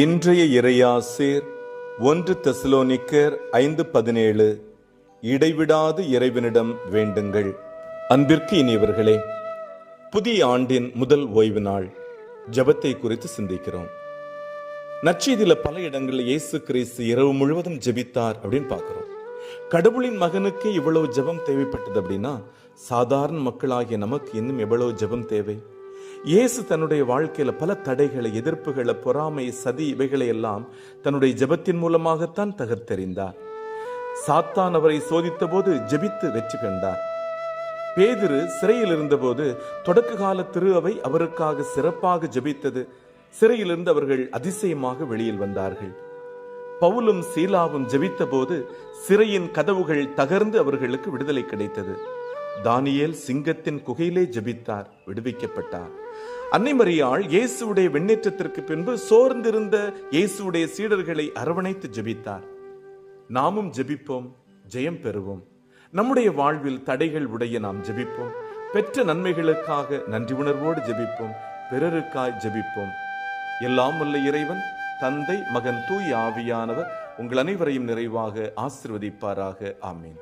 இன்றைய இறையாசீர் 1 தெசலோனிக்கர் 5:17. இடைவிடாது இறைவனிடம் வேண்டுங்கள். அன்பிற்கு இனியவர்களே, புதிய ஆண்டின் முதல் ஓய்வு நாள் ஜெபத்தை குறித்து சிந்திக்கிறோம். நற்செய்தியில பல இடங்களில் இயேசு கிறிஸ்து இரவு முழுவதும் ஜெபித்தார் அப்படின்னு பார்க்கிறோம். கடவுளின் மகனுக்கு இவ்வளவு ஜெபம் தேவைப்பட்டது அப்படின்னா, சாதாரண மக்களாகிய நமக்கு இன்னும் எவ்வளவு ஜெபம் தேவை? இயேசு தன்னுடைய வாழ்க்கையில பல தடைகளை, எதிர்ப்புகளை, பொறாமை, சதி இவைகளை எல்லாம் தன்னுடைய ஜெபத்தின் மூலமாகத்தான் தகர்த்தெறிந்தார். சாத்தான் அவரை சோதித்த போது ஜெபித்து வெற்றி கண்டார். பேதுரு சிறையில் இருந்தபோது தொடக்க கால திரு அவை அவருக்காக சிறப்பாக ஜெபித்தது. சிறையிலிருந்து அவர்கள் அதிசயமாக வெளியில் வந்தார்கள். பவுலும் சீலாவும் ஜெபித்த போது சிறையின் கதவுகள் தகர்ந்து அவர்களுக்கு விடுதலை கிடைத்தது. தானியேல் சிங்கத்தின் குகையிலே ஜெபித்தார், விடுவிக்கப்பட்டார். அன்னை மரியாள் இயேசுடைய வெண்ணேற்றத்திற்கு பின்பு சோர்ந்திருந்த இயேசுடைய சீடர்களை அரவணைத்து ஜெபித்தார். நாமும் ஜெபிப்போம், ஜெயம் பெறுவோம். நம்முடைய வாழ்வில் தடைகள் உடைய நாம் ஜெபிப்போம். பெற்ற நன்மைகளுக்காக நன்றி உணர்வோடு ஜெபிப்போம். பிறருக்காய் ஜெபிப்போம். எல்லாம் வல்ல இறைவன், தந்தை, மகன், தூய ஆவியானவர் உங்கள் அனைவரையும் நிறைவாக ஆசீர்வதிப்பாராக. ஆமீன்.